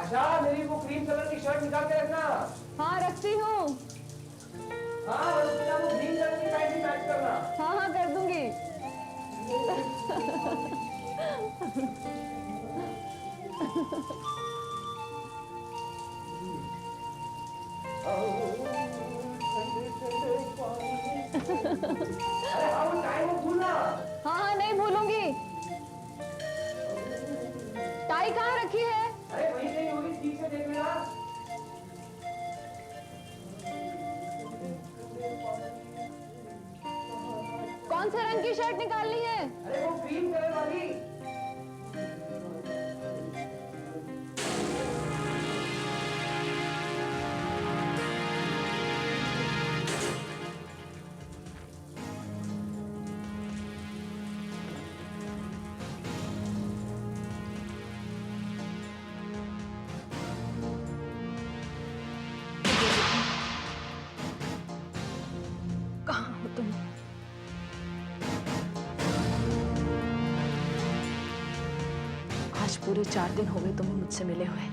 आशा, मेरी वो cream colour की शर्ट निकाल के रखना। हाँ रखती हूँ। हाँ, और उसके साथ वो ग्रीन कलर की पैंट भी मैच करना। हाँ हाँ कर दूंगी। अरे हाँ, वो टाइम मत भूलना। हाँ हाँ नहीं भूलूंगी। टाई कहाँ रखी है? अरे वहीं कहीं होगी, ठीक से देख लेना। कौन से रंग की शर्ट निकालनी है? अरे वो क्रीम कलर वाली। कहाँ हो तुम? आज पूरे 4 दिन हो गए तुम्हें मुझसे मिले हुए,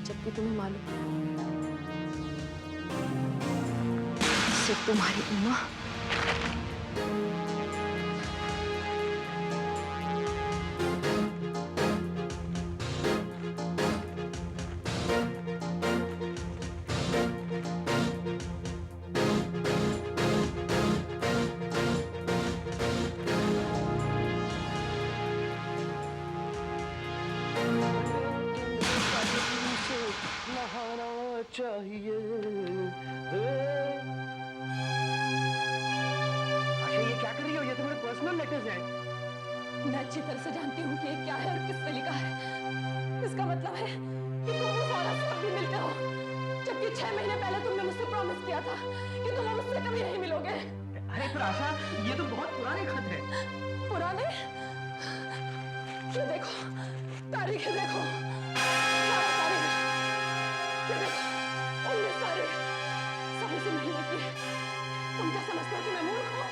जबकि तुम्हें मालूम सिर्फ तुम्हारी उम्मा चाहिए। अच्छा ये क्या कर रही हो? ये तुम्हारे पर्सनल लेटर्स हैं। मैं अच्छी तरह से जानती हूँ कि ये क्या है और किसने लिखा है। इसका मतलब है कि तुम उस औरत से अब भी मिलते हो, जबकि 6 महीने पहले तुमने मुझसे प्रॉमिस किया था कि तुम मुझसे कभी नहीं मिलोगे। अरे पर आशा, ये तो बहुत पुराने खत है। पुराने? ये देखो, तारीखें देखो, 12 तारीख, ये देखो 19 तारीख, सब इसी महीने की है। तुम क्या समझते हो कि मैं मूर्ख हूँ?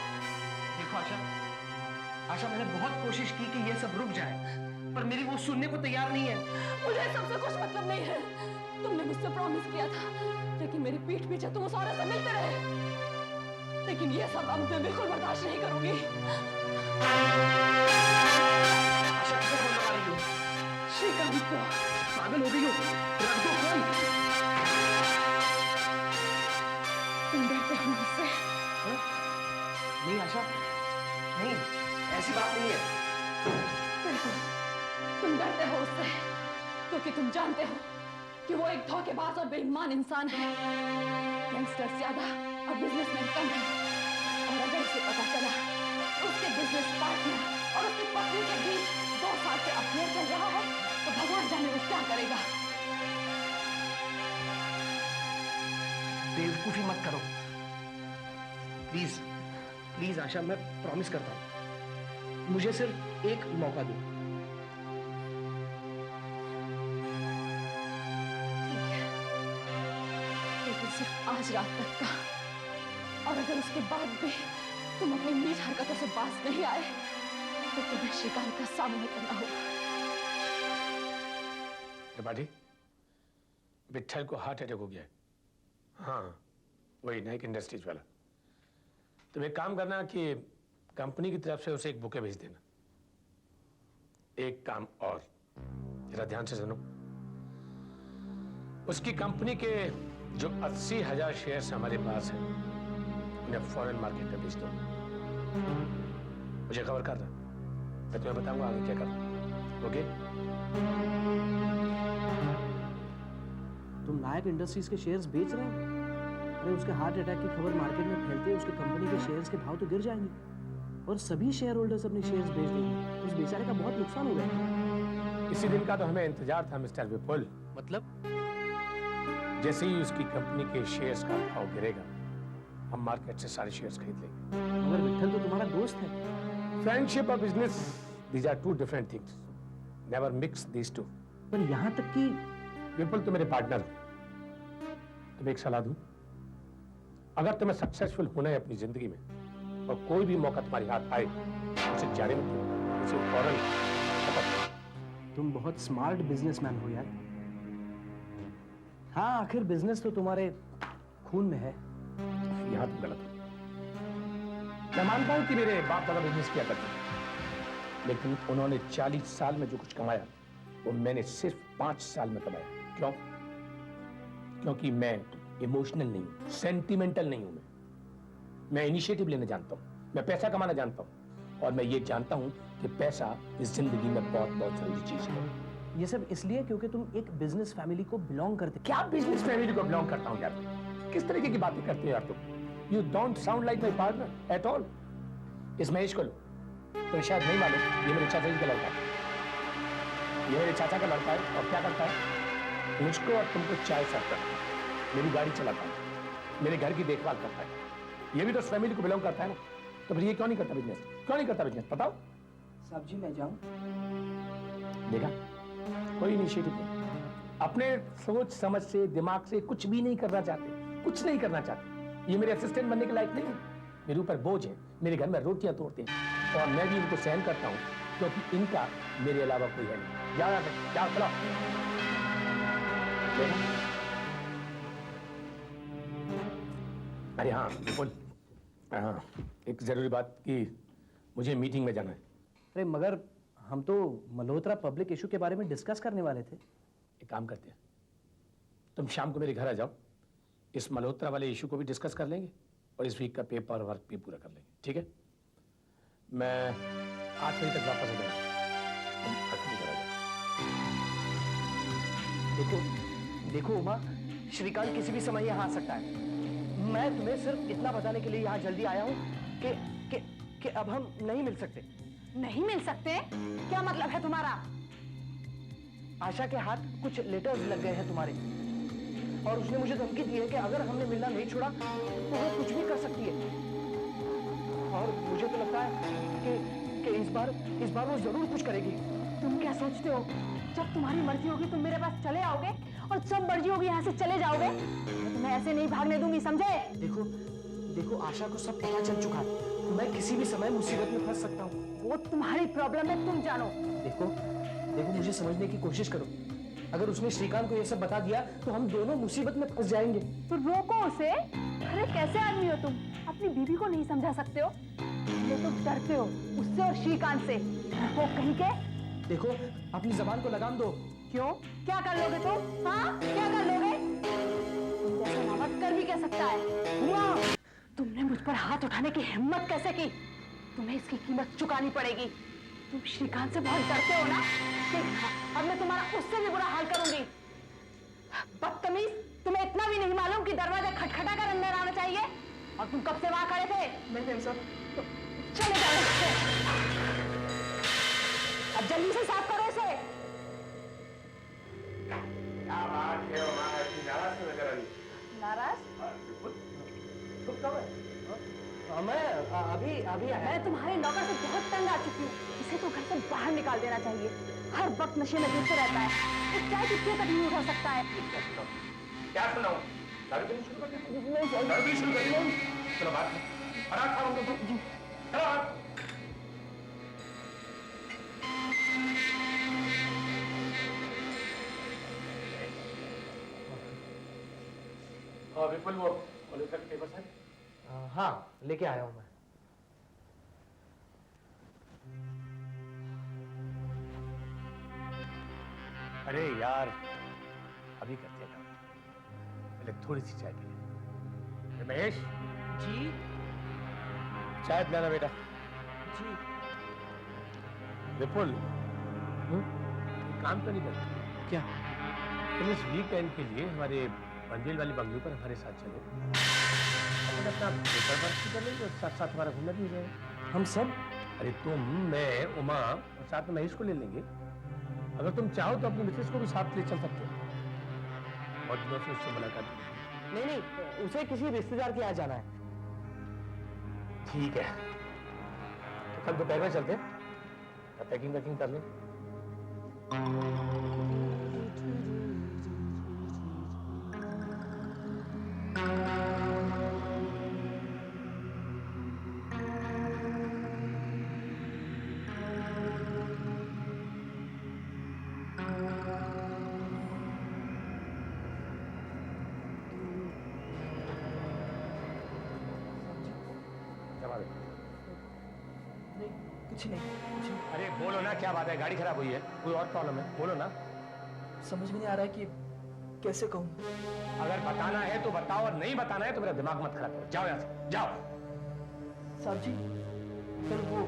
देखो आशा, आशा मैंने बहुत कोशिश की कि ये सब रुक जाए, पर मेरी वो सुनने को तैयार नहीं है। मुझे सबसे कुछ मतलब नहीं है। तुमने मुझसे प्रॉमिस किया था, लेकिन मेरी पीठ पीछे तुम उस औरत से मिलते रहे। लेकिन ये सब अब मैं बिल्कुल बर्दाश्त नहीं करूंगी। आशा कैसे फोन लगा रही हो? श्रीकांत को। पागल हो गई हो? रख दो फोन। तुम डरते हो मुझसे? हाँ? नहीं आशा, नहीं, ऐसी बात नहीं है। बिल्कुल, तुम डरते हो उससे, क्योंकि तुम जानते हो कि वो एक धोखेबाज और बेईमान इंसान है। गैंगस्टर ज्यादा और बिजनेसमैन कम है। और अगर उसे पता चला उसके बिजनेस पार्टनर और उसकी पत्नी के बीच 2 साल से अफेयर चल रहा है, तो भगवान जाने वो क्या करेगा। बेवकूफी मत करो प्लीज। प्लीज आशा, मैं प्रॉमिस करता हूं, मुझे सिर्फ एक मौका दो। लेकिन सिर्फ आज रात तक का, और अगर उसके बाद भी तुम अपनी नीच हरकतों से बाज नहीं आए, तो तुम्हें श्रीकांत का सामना करना होगा। त्रिपाठी, विट्ठल को हार्ट अटैक हो गया है। हाँ, वही नाइक इंडस्ट्रीज वाला। तुम एक काम करना कि कंपनी की तरफ से उसे एक बुके भेज देना। एक काम और, जरा ध्यान से सुनो। उसकी कंपनी के जो 80,000 शेयर्स हमारे पास हैं, उन्हें फॉरेन मार्केट में बेच दो। मुझे खबर कर रहा, मैं तुम्हें बताऊंगा आगे क्या करना। ओके? तुम नायक इंडस्ट्रीज के शेयर्स बेच रहे हो? अरे उसके हार्ट अटैक की खबर मार्केट में फैलते ही उसके कंपनी के शेयर्स के भाव तो गिर जाएंगे और सभी शेयर होल्डर्स अपने शेयर्स बेच देंगे। उस बेचारे का बहुत नुकसान हो गया। इसी दिन का तो हमें इंतजार था मिस्टर विपुल। मतलब? जैसे ही उसकी कंपनी के शेयर्स का भाव गिरेगा, हम मार्केट से सारे शेयर्स खरीद लेंगे। मगर विट्ठल तो तुम्हारा दोस्त है। फ्रेंडशिप और business, these are two different things. Never mix these two. पर यहाँ तक कि विपुल तुम मेरे पार्टनर हो। तुम्हें एक सलाह दूं, अगर तुम्हें सक्सेसफुल होना है अपनी जिंदगी में और कोई भी मौका तुम्हारे हाथ आए, उसे जाने मत दो, उसे फौरन खत्म। तुम बहुत स्मार्ट बिजनेसमैन हो यार। हाँ, आखिर बिजनेस तो तुम्हारे खून में है। यहाँ तुम गलत हो। मैं मानता हूं कि मेरे बाप दादा बिजनेस किया करते थे, लेकिन उन्होंने 40 साल में जो कुछ कमाया वो मैंने सिर्फ 5 साल में कमाया। क्यों? क्योंकि मैं इमोशनल नहीं हूं, सेंटिमेंटल नहीं हूं। मैं इनिशिएटिव लेना जानता हूं, मैं पैसा कमाना जानता हूं, और मैं ये जानता हूं कि पैसा इस जिंदगी में बहुत बहुत जरूरी चीज है। ये सब इसलिए क्योंकि तुम एक बिजनेस फैमिली को बिलोंग करते। क्या बिजनेस फैमिली को बिलोंग करता हूं यार? किस तरीके की बातें करते हो यार तुम? You don't sound like my partner at all. इस महेश को लो, तो शायद नहीं मालूम, ये मेरे चाचा जी का लड़का है। ये मेरे चाचा का लड़का है, और क्या करता है? मुझको और तुमको चाय सर्व करता है, मेरी गाड़ी चलाता है, मेरे घर की देखभाल करता है। ये भी तो उस फैमिली को बिलोंग करता है ना। तो फिर ये क्यों नहीं करता बिजनेस? क्यों नहीं करता बिजनेस? बताओ। साहब जी, मैं जाऊं? देखा, कोई इनिशिएटिव नहीं, अपने सोच समझ से, दिमाग से कुछ भी नहीं करना चाहते, कुछ नहीं करना चाहते। ये मेरे असिस्टेंट बनने के लायक नहीं है, मेरे ऊपर बोझ है, मेरे घर में रोटियां तोड़ते हैं, और मैं भी इनको सहन करता हूं क्योंकि इनका मेरे अलावा कोई है नहीं। जाओ यहाँ से, जाओ, चलो। अरे हाँ बिल्कुल, हाँ, एक जरूरी बात कि मुझे मीटिंग में जाना है। अरे मगर हम तो मल्होत्रा पब्लिक इशू के बारे में डिस्कस करने वाले थे। एक काम करते हैं, तुम शाम को मेरे घर आ जाओ, इस मल्होत्रा वाले इशू को भी डिस्कस कर लेंगे और इस वीक का पेपर वर्क भी पूरा कर लेंगे, ठीक है? मैं 8 बजे तक वापस आ जाऊंगा, तुम 8 बजे घर आ जाओ। देखो देखो उमा, श्रीकांत किसी भी समय यहाँ आ सकता है। मैं तुम्हें सिर्फ इतना बताने के लिए यहाँ जल्दी आया हूँ कि अब हम नहीं मिल सकते। नहीं मिल सकते? क्या मतलब है तुम्हारा? आशा के हाथ कुछ लेटर्स लग गए हैं तुम्हारे, और उसने मुझे धमकी दी है कि अगर हमने मिलना नहीं छोड़ा तो वो कुछ भी कर सकती है। और मुझे तो लगता है कि इस बार वो जरूर कुछ करेगी। तुम क्या सोचते हो, जब तुम्हारी मर्जी होगी तुम मेरे पास चले आओगे, और जब मर्जी होगी यहाँ से चले जाओगे? मैं तुम्हें ऐसे नहीं भागने दूंगी, समझे? देखो आशा को सब पता चल चुका है, मैं किसी भी समय मुसीबत में फंस सकता हूँ। वो तुम्हारी प्रॉब्लम है, तुम जानो। देखो मुझे समझने की कोशिश करो। अगर उसने श्रीकांत को ये सब बता दिया तो हम दोनों मुसीबत में फंस जाएंगे। तो रोको उसे। अरे कैसे आदमी हो तुम, अपनी बीवी को नहीं समझा सकते हो? ये तो डरते हो उससे और श्रीकांत से, वो कहीं के। देखो अपनी जबान को लगाम दो। क्यों, क्या कर लोगे तुम? हाँ, क्या कर लोगे? तुम जैसा नामर्द कर भी क्या सकता है? तुमने मुझ पर हाथ उठाने की हिम्मत कैसे की? तुम्हें इसकी कीमत चुकानी पड़ेगी। तुम श्रीकांत से बहुत डरते हो ना? देखना, अब मैं तुम्हारा उससे भी बुरा हाल करूंगी। बदतमीज, तुम्हें इतना भी नहीं मालूम कि दरवाजा खटखटा कर अंदर आना चाहिए? और तुम कब से वहां खड़े थे? नहीं सर, तो चले जाओ इससे। अब जल्दी से साफ करो इसे। क्या बात है, नाराज से नजर आ रही है। नाराज? तुम कब है? मैं अभी आया। मैं तुम्हारे नौकर से बहुत तंग आ चुकी हूँ। इसे तो घर से बाहर निकाल देना चाहिए। हर वक्त नशे में डूबते रहता है। इस चाय कितने तक नहीं उठा सकता है? क्या सुनाऊं? दारू पीनी शुरू कर दिया? दारू पीनी शुरू कर दिया? चलो बात है, फटाक खाओ तुम। चलो बात। विपुल, वो मल्होत्रा के पेपर्स है? हाँ, लेके आया हूँ मैं। अरे यार, अभी करते हैं, पहले थोड़ी सी चाय पी ले। महेश जी चाय पिलाना बेटा। जी। विपुल, काम तो नहीं करता क्या? तुम इस वीकेंड के लिए हमारे बंदेल वाली बंगलो पर हमारे साथ चलो, अपन अपना पेपर वर्क भी कर लेंगे और साथ साथ हमारा घूमना भी हो जाएगा। हम सब? अरे तुम, मैं, उमा और साथ में महेश को ले लेंगे। अगर तुम चाहो तो अपनी मिसेस को भी साथ ले चल सकते हो, और दिनों से उससे मुलाकात भी। नहीं, उसे किसी रिश्तेदार के यहाँ जाना है। ठीक है, तो कल दोपहर में चलते हैं, पैकिंग वैकिंग कर लें। कुछ नहीं। अरे बोलो ना, क्या बात है? गाड़ी खराब हुई है, कोई और प्रॉब्लम है? बोलो ना। समझ में नहीं आ रहा है कि कैसे कहूँ। अगर बताना है तो बताओ, और नहीं बताना है तो मेरा दिमाग मत खराब करो। जाओ यहाँ से, जाओ। साहब जी, कल वो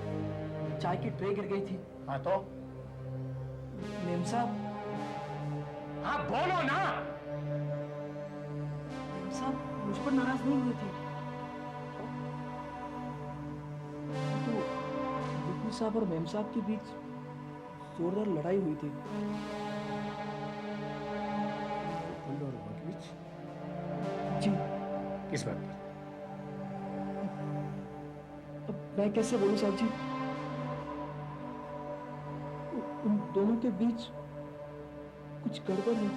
चाय की ट्रे गिर गई थी। हाँ तो? मेम साहब, हाँ बोलो ना। मेम साहब मुझ पर नाराज नहीं हुए थे। तो विपिन साहब और मेम साहब के बीच जोरदार लड़ाई हुई थी। जी। किस बात पर? अब मैं कैसे बोलूं साहब जी? उन दोनों के बीच कुछ गड़बड़ है।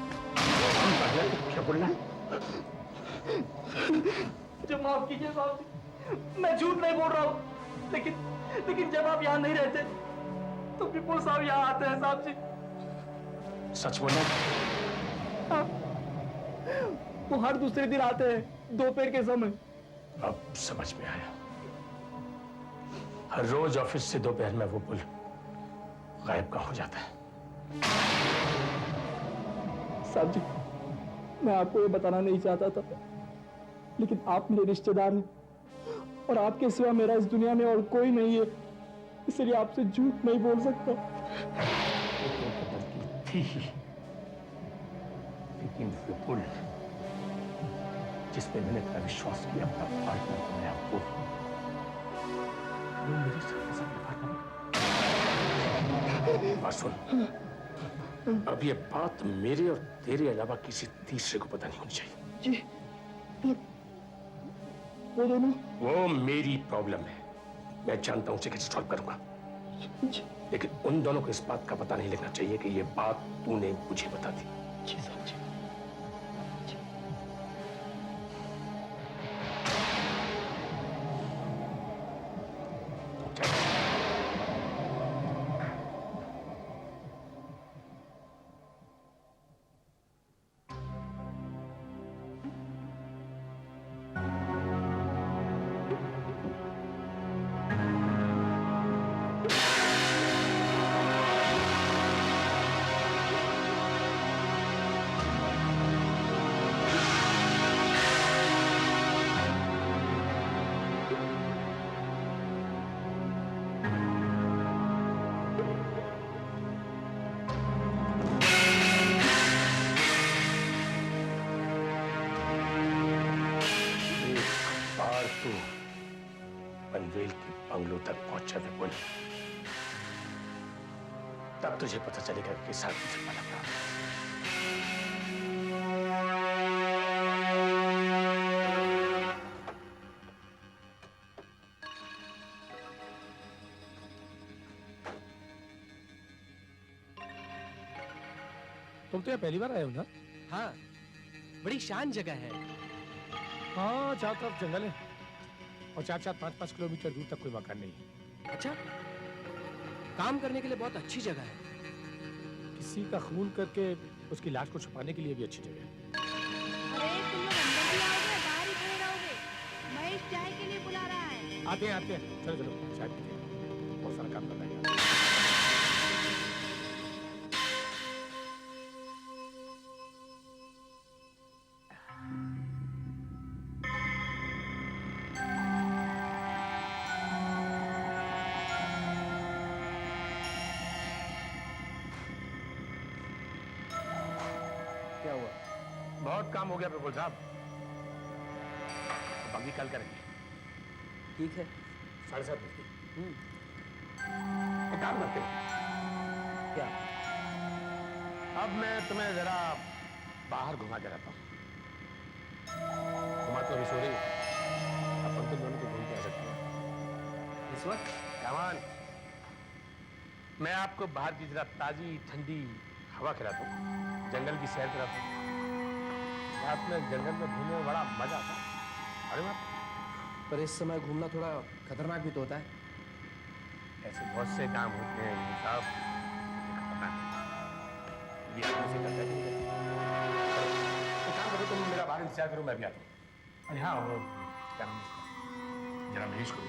क्या बोलना? मुझे माफ कीजिए साहब जी, मैं झूठ नहीं बोल रहा हूँ, लेकिन जब आप यहाँ नहीं रहते तो विपुल साहब यहाँ आते हैं साहब जी। सच बोलना? हाँ, वो हर दूसरे दिन आते हैं दोपहर के समय। अब समझ में आया। हर रोज ऑफिस से दोपहर में वो पुल गायब का हो जाता है। साहब जी, मैं आपको ये बताना नहीं चाहता था, लेकिन आप मेरे रिश्तेदार हैं और आपके सिवा मेरा इस दुनिया में और कोई नहीं है, इसलिए आपसे झूठ नहीं बोल सकता। थी, लेकिन विपुल जिस पे मैंने इतना विश्वास किया अपना पार्टनर बनाया, वो मेरे साथ पार्टनर। बात सुन, अब ये बात मेरे और तेरे अलावा किसी तीसरे को पता नहीं होनी चाहिए। जी, वो दोनों? वो मेरी प्रॉब्लम है, मैं जानता हूं उसे कैसे सॉल्व करूंगा, लेकिन उन दोनों को इस बात का पता नहीं लगना चाहिए कि ये बात तूने मुझे बता दी। जी साहब जी। पनवेल के बंगलों तक पहुंचा विपुल, तब तुझे पता चलेगा कि साथ मुझे पता था। तुम तो यहाँ पहली बार आए हो ना? हाँ, बड़ी शान जगह है। हाँ, चारों तरफ जंगल है और 4-5 किलोमीटर दूर तक कोई मकान नहीं है। अच्छा, काम करने के लिए बहुत अच्छी जगह है। किसी का खून करके उसकी लाश को छुपाने के लिए भी अच्छी जगह है। अरे तुम लोग अंदर भी आओगे, बाहर ही खड़े रहोगे? महेश चाय के लिए बुला रहा है। आते हैं, चलो चलो, चाय पीते हैं, बहुत सारा काम करना है। क्या हुआ? बहुत काम हो गया विपुल साहब, बाकी कल करेंगे। ठीक है। 7:30 बजे। एक काम करते हैं। क्या? अब मैं तुम्हें जरा बाहर घुमा के रहता हूँ। तुम्हारा तो अभी सो रही है, अपन तुम दोनों को घूम के आ सकते हैं इस वक्त? कमान। मैं आपको बाहर की जरा ताजी ठंडी हवा खिलाता हूँ, जंगल की सैर कराता हूँ। रात में जंगल में घूमने में बड़ा मजा आता है। अरे बाप, पर इस समय घूमना थोड़ा खतरनाक भी तो होता है। ऐसे बहुत से काम होते हैं विपुल साहब, खतरनाक भी आदमी से करता है। तो काम करो, तुम मेरा बाहर इंतजार करो, मैं भी आता हूँ। अरे हाँ, वो क्या नाम है, जरा महेश को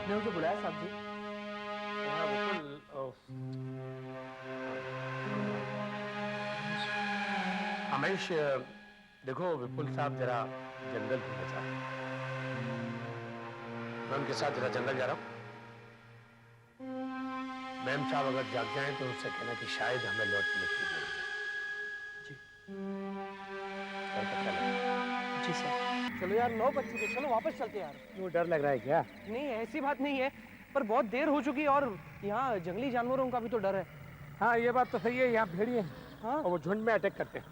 आपने मुझे बुलाया साहब जी? हाँ, विपुल, रमेश, देखो विपुल साहब जरा जंगल घूमना चाहते हैं। मैं उनके साथ जरा जंगल जा रहा हूँ। मैम साहब अगर जाग जाएं तो उनसे कहना कि शायद हमें लौटने में ठीक नहीं जी और पता लगे। जी सर। चलो यार 9 बज चुके, चलो वापस चलते हैं यार। क्यों डर लग रहा है क्या? नहीं ऐसी बात नहीं है, पर बहुत देर हो चुकी और यहाँ जंगली जानवरों का भी तो डर है। हाँ ये बात तो सही है, यहाँ भेड़िए हैं हाँ और वो झुंड में अटैक करते हैं।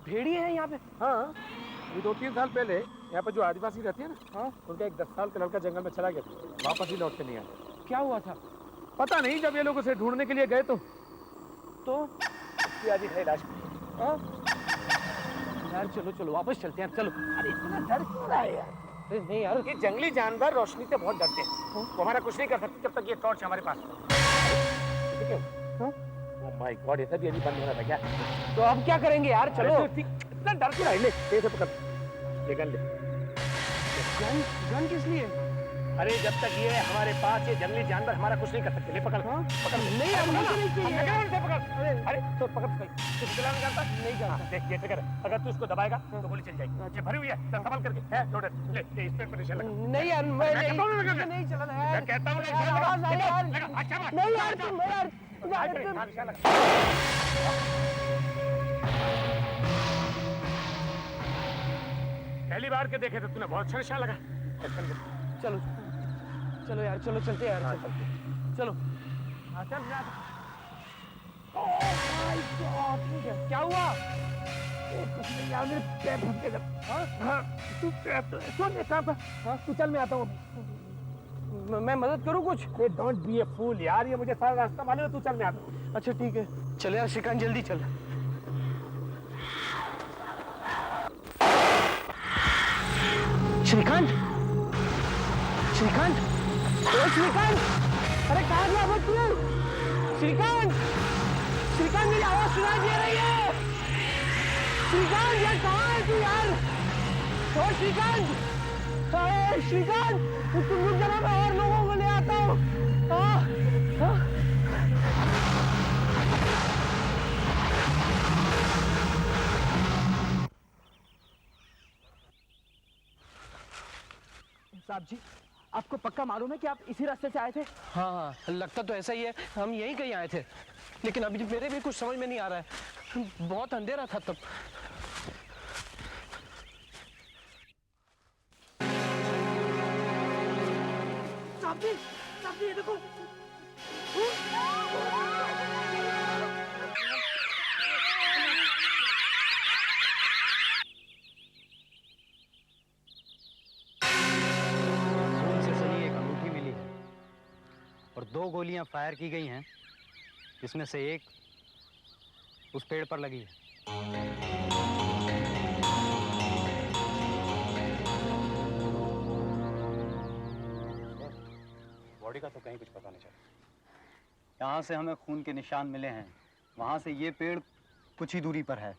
भेड़िए हैं यहाँ पे? हाँ, अभी 2-3 साल पहले यहाँ पर जो आदिवासी रहते हैं ना, हाँ, उनका एक 10 साल का लड़का जंगल में चला गया था, वापस ही लौट के नहीं आया। क्या हुआ था? पता नहीं, जब ये लोग उसे ढूंढने के लिए गए तो आज ही है लाश। हाँ यार चलो चलो वापस चलते हैं चलो। अरे इतना डर क्यों रहा है यार? अरे नहीं यार, ये जंगली जानवर रोशनी से बहुत डरते हैं, वो हमारा कुछ नहीं कर सकते जब तक ये टॉर्च हमारे पास है। ओह माय गॉड, ये सब ये नहीं बंद हो रहा था क्या? तो अब क्या करेंगे यार? चलो। इतना डर क्यों रहा है? ले ये पकड़, ये गन ले। गन किस लिए? अरे जब तक ये हमारे पास ये जंगली जानवर हमारा कुछ नहीं कर सकते। ले पकड़। हाँ? पकड़। नहीं यार, मुझे नहीं चाहिए। पकड़। अरे तो पकड़, तू चलाना जानता? नहीं जानता। देख ये ट्रिगर है, अगर तू इसको दबाएगा तो गोली चल जाएगी। ये भरी हुई है, संभाल करके है लोडेड। ले ये इस पे निशान लगा। नहीं यार मैं नहीं चलाना यार। मैं कहता हूँ यार आवाज आ रही है यार। लगा। अच्छा बात। नहीं यार तुम यार निशान लगा। पहली बार के देखे तो तूने बहुत अच्छा निशान लगा। चलो चलो यार, चलो चलते हैं यार। चलो चल जा। क्या हुआ? यार मेरे पैर फंस गए। हाँ तू सुन एक काम कर। हाँ तू चल, मैं आता हूँ। मैं मदद करूँ कुछ? डोंट बी ए फूल यार, ये मुझे सारा रास्ता मालूम है, तू चल, मैं आता हूँ। अच्छा ठीक है, चल यार श्रीकांत जल्दी चल। श्रीकांत, श्रीकांत, ओ श्रीकांत, अरे कहाँ गया वो तू? श्रीकांत, श्रीकांत मेरी आवाज सुनाई दे रही है? श्रीकांत यार कहाँ है तू यार? ओ श्रीकांत, अरे श्रीकांत तुम रुक जाना, मैं और लोगों को ले आता हूँ। साहब जी, आपको पक्का मालूम है कि आप इसी रास्ते से आए थे? हाँ, लगता तो ऐसा ही है, हम यहीं कहीं आए थे, लेकिन अभी मेरे भी कुछ समझ में नहीं आ रहा है, बहुत अंधेरा था तब। साहब जी ये देखो। और 2 गोलियां फायर की गई हैं, जिसमें से एक उस पेड़ पर लगी है। बॉडी का तो कहीं कुछ पता नहीं चला। यहाँ से हमें खून के निशान मिले हैं, वहाँ से ये पेड़ कुछ ही दूरी पर है।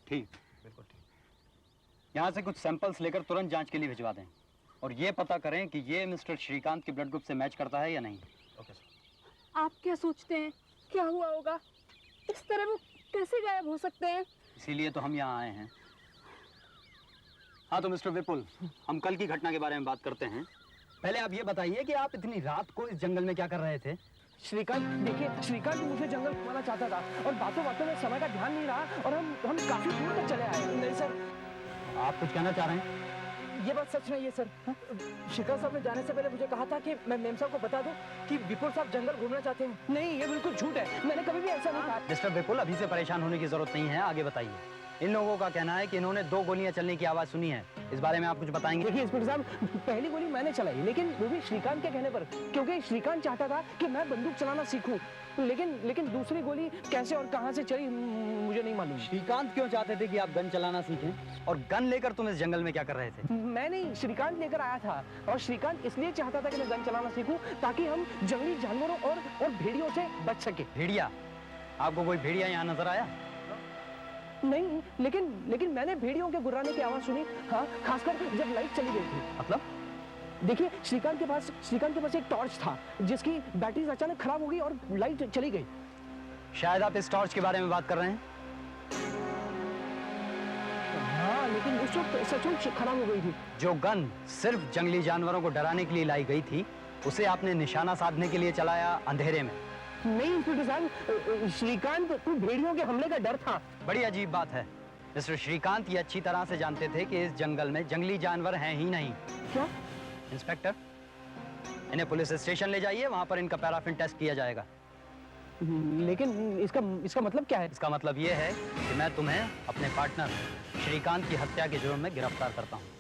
ठीक, बिल्कुल ठीक। यहाँ से कुछ सैंपल्स लेकर तुरंत जांच के लिए भिजवा दें और ये पता करें कि ये मिस्टर श्रीकांत के ब्लड ग्रुप से मैच करता है या नहीं। Okay sir. आप क्या सोचते हैं क्या हुआ होगा? इस तरह वो कैसे गायब हो सकते हैं? इसीलिए तो हम यहाँ आए हैं। हाँ तो मिस्टर विपुल, हम कल की घटना के बारे में बात करते हैं। पहले आप ये बताइए कि आप इतनी रात को इस जंगल में क्या कर रहे थे? श्रीकांत, देखिए श्रीकांत मुझे जंगल घुमाना चाहता था और बातों बातों में समय का ध्यान नहीं रहा और हम काफी दूर तक चले आए। नहीं सर। आप कुछ कहना चाह रहे हैं? ये बात सच नहीं है सर। श्रीकांत साहब ने जाने से पहले मुझे कहा था कि मैं मेम साहब को बता दूं कि विपुल साहब जंगल घूमना चाहते हैं। नहीं, ये बिल्कुल झूठ है, मैंने कभी भी ऐसा नहीं कहा। मिस्टर विपुल, अभी से परेशान होने की जरूरत नहीं है, आगे बताइए। इन लोगों का कहना है कि इन्होंने 2 गोलियां चलने की आवाज सुनी है, इस बारे में आप कुछ बताएंगे? देखिए इंस्पेक्टर साहब, पहली गोली मैंने चलाई, लेकिन वो भी श्रीकांत के कहने पर, क्योंकि श्रीकांत चाहता था कि मैं बंदूक चलाना सीखूं। लेकिन दूसरी गोली कैसे और कहां से चली मुझे नहीं मालूम। श्रीकांत क्यों चाहते थे कि आप गन चलाना सीखें? और गन लेकर तुम इस जंगल में क्या कर रहे थे? मैं नहीं, श्रीकांत लेकर आया था और श्रीकांत इसलिए चाहता था कि मैं गन चलाना सीखूं ताकि हम जंगली जानवरों और भेड़ियों से बच सके। भेड़िया? आपको कोई भेड़िया यहाँ नजर आया? नहीं, लेकिन मैंने भेड़ियों के गुर्राने की आवाज सुनी। हाँ, खासकर जब लाइट चली गई थी। मतलब? देखिए श्रीकांत के पास एक टॉर्च था जिसकी बैटरी अचानक खराब हो गई और लाइट चली गई। शायद आप इस टॉर्च के बारे में बात कर रहे हैं। हाँ, लेकिन उस वक्त सचमुच खराब हो गई थी। जो गन सिर्फ जंगली जानवरों को डराने के लिए लाई गई थी, उसे आपने निशाना साधने के लिए चलाया अंधेरे में। नहीं इंस्पेक्टर साहब, श्रीकांत को भेड़ियों के हमले का डर था। बड़ी अजीब बात है। मिस्टर श्रीकांत ये अच्छी तरह से जानते थे कि इस जंगल में जंगली जानवर हैं ही नहीं। क्या? इंस्पेक्टर, इन्हें पुलिस स्टेशन ले जाइए, वहां पर इनका पैराफिन टेस्ट किया जाएगा। लेकिन इसका मतलब क्या है? इसका मतलब ये है कि मैं तुम्हें अपने पार्टनर श्रीकांत की हत्या के जुर्म में गिरफ्तार करता हूँ।